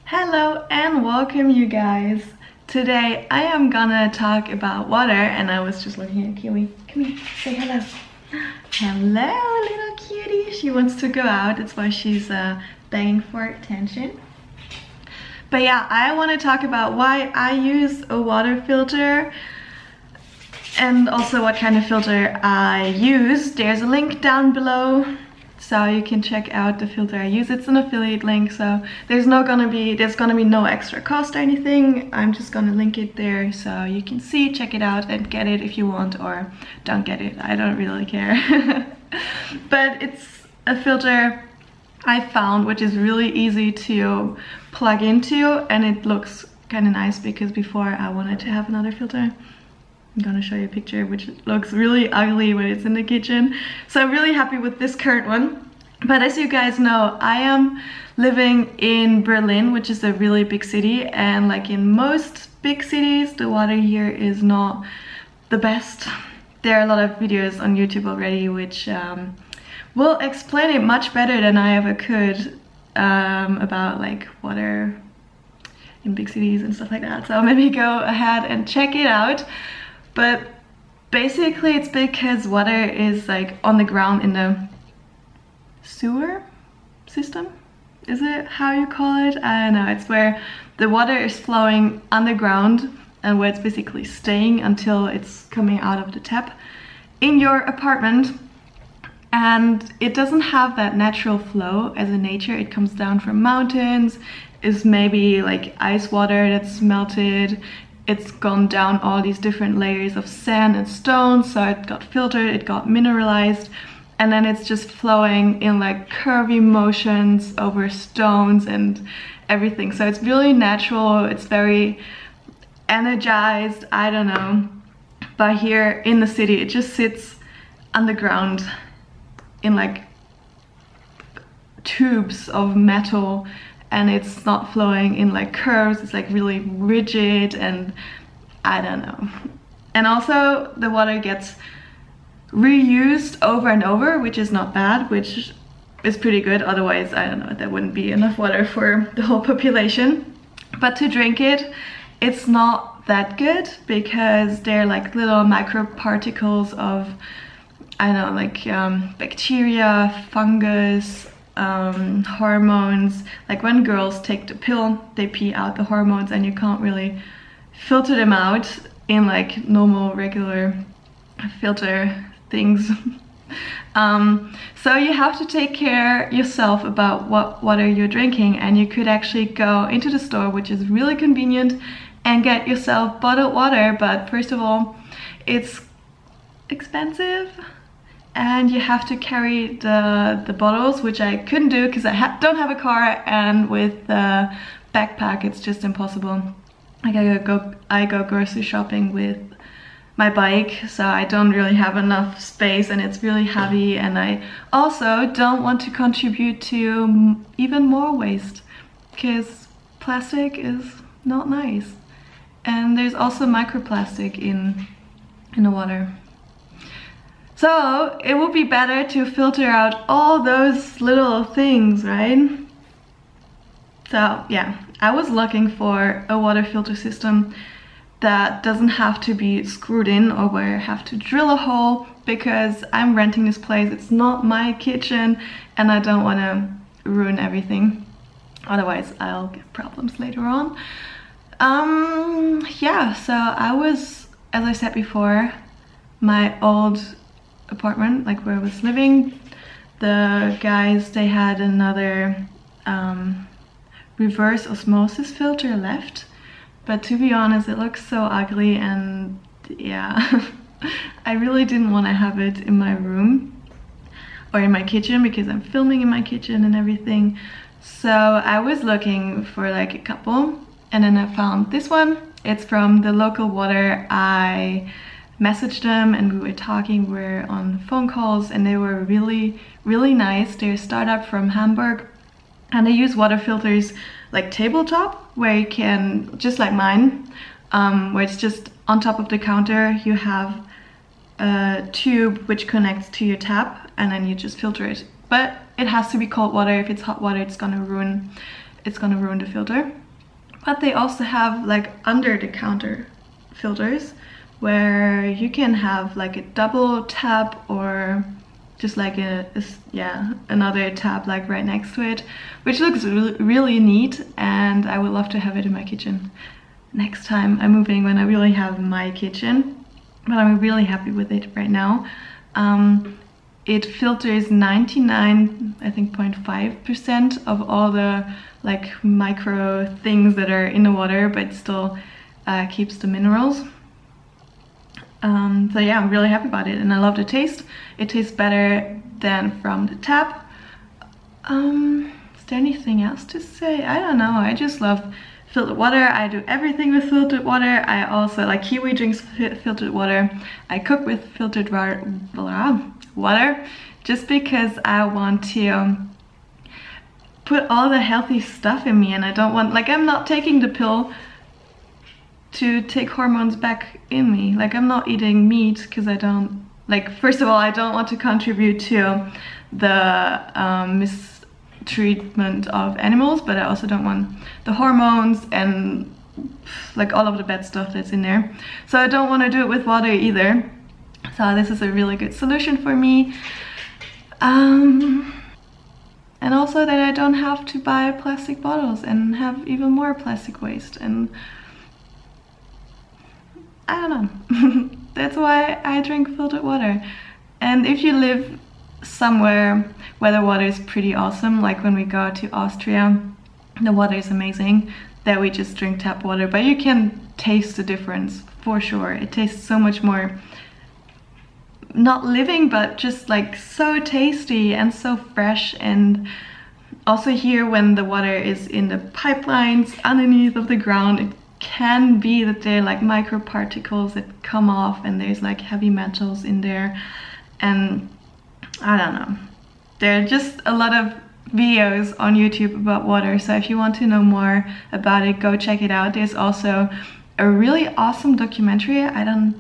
Hello and welcome you guys. Today I am gonna talk about water and I was just looking at Kiwi. Come here, say hello. Hello little cutie. She wants to go out, that's why she's begging for attention. But yeah, I want to talk about why I use a water filter and also what kind of filter I use. There's a link down below so you can check out the filter I use. It's an affiliate link, so there's gonna be no extra cost or anything. I'm just gonna link it there so you can see, check it out and get it if you want, or don't get it. I don't really care. But it's a filter I found which is really easy to plug into, and it looks kind of nice because before I wanted to have another filter. I'm gonna show you a picture which looks really ugly when it's in the kitchen. So I'm really happy with this current one. But as you guys know, I am living in Berlin, which is a really big city, and like in most big cities, the water here is not the best. There are a lot of videos on YouTube already which will explain it much better than I ever could about like water in big cities and stuff like that. So maybe go ahead and check it out. But basically it's because water is like on the ground in the sewer system. Is it how you call it? I don't know. It's where the water is flowing underground and where it's basically staying until it's coming out of the tap in your apartment. And it doesn't have that natural flow as in nature. It comes down from mountains, is maybe like ice water that's melted. It's gone down all these different layers of sand and stone, so it got filtered, it got mineralized, and then it's just flowing in like curvy motions over stones and everything. So it's really natural, it's very energized, I don't know. But here in the city, it just sits underground in like tubes of metal, and it's not flowing in like curves. It's like really rigid, and I don't know. And also the water gets reused over and over, which is not bad, which is pretty good. Otherwise, I don't know, there wouldn't be enough water for the whole population. But to drink it, it's not that good because they're like little microparticles of, I don't know, like bacteria, fungus, hormones. Like when girls take the pill, they pee out the hormones and you can't really filter them out in like normal regular filter things. So you have to take care yourself about what water you're drinking, and you could actually go into the store, which is really convenient, and get yourself bottled water. But first of all, it's expensive and you have to carry the bottles, which I couldn't do because I don't have a car, and with the backpack it's just impossible. I go grocery shopping with my bike, so I don't really have enough space and it's really heavy, and I also don't want to contribute to even more waste because plastic is not nice, and there's also microplastic in the water. So it would be better to filter out all those little things, right? So yeah, I was looking for a water filter system that doesn't have to be screwed in or where I have to drill a hole, because I'm renting this place. It's not my kitchen and I don't want to ruin everything. Otherwise I'll get problems later on. Yeah, so I was, as I said before, my old apartment, like where I was living, the guys, they had another reverse osmosis filter left, but to be honest it looks so ugly, and yeah, I really didn't want to have it in my room or in my kitchen because I'm filming in my kitchen and everything. So I was looking for like a couple, and then I found this one. It's from the local water. I messaged them and we were talking, we were on phone calls, and they were really nice. They're a startup from Hamburg, and they use water filters like tabletop, where you can, just like mine, where it's just on top of the counter. You have a tube which connects to your tap and then you just filter it. But it has to be cold water. If it's hot water, it's gonna ruin it's gonna ruin the filter. But they also have like under the counter filters where you can have like a double tap or just like another tab like right next to it, which looks really neat, and I would love to have it in my kitchen next time I'm moving, when I really have my kitchen. But I'm really happy with it right now. It filters 99.5% of all the like micro things that are in the water, but still keeps the minerals. So yeah, I'm really happy about it, and I love the taste. It tastes better than from the tap. Is there anything else to say? I don't know, I just love filtered water. I do everything with filtered water. I also, like, Kiwi drinks filtered water. I cook with filtered water just because I want to put all the healthy stuff in me, and I don't want, like, I'm not taking the pill to take hormones back in me. Like, I'm not eating meat because I don't, like, first of all, I don't want to contribute to the mistreatment of animals, but I also don't want the hormones and like all of the bad stuff that's in there. So I don't want to do it with water either. So this is a really good solution for me. And also that I don't have to buy plastic bottles and have even more plastic waste, and I don't know. That's why I drink filtered water. And if you live somewhere where the water is pretty awesome, like when we go to Austria, the water is amazing, that we just drink tap water, but you can taste the difference for sure. It tastes so much more, not living, but just like so tasty and so fresh. And also here, when the water is in the pipelines underneath of the ground, it can be that there are like microparticles that come off, and there's like heavy metals in there, and I don't know. There are just a lot of videos on YouTube about water, so if you want to know more about it, go check it out. There's also a really awesome documentary, I don't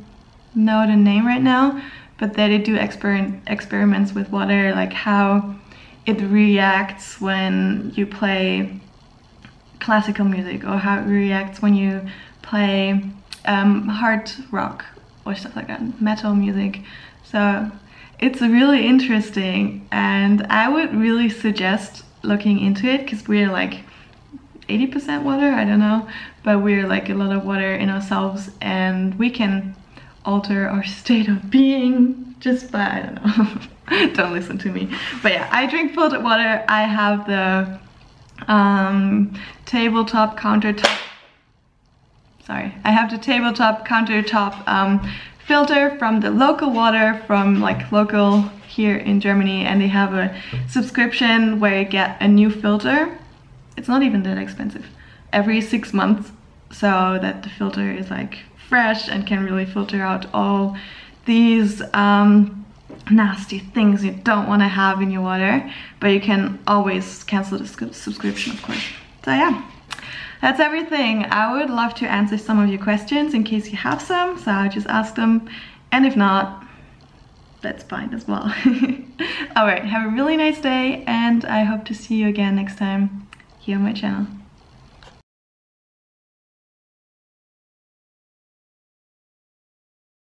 know the name right now, but they do experiments with water, like how it reacts when you play classical music, or how it reacts when you play hard rock or stuff like that, metal music. So it's really interesting, and I would really suggest looking into it, because we're like 80% water, I don't know, but we're like a lot of water in ourselves, and we can alter our state of being just by, I don't know. Don't listen to me. But yeah, I drink filtered water. I have the tabletop countertop filter from the local water, from like local here in Germany, and they have a subscription where you get a new filter. It's not even that expensive, every 6 months, so that the filter is like fresh and can really filter out all these nasty things you don't want to have in your water. But you can always cancel the subscription, of course. So yeah, that's everything. I would love to answer some of your questions in case you have some, so I'll just ask them, and if not, that's fine as well. Alright, have a really nice day, and I hope to see you again next time here on my channel.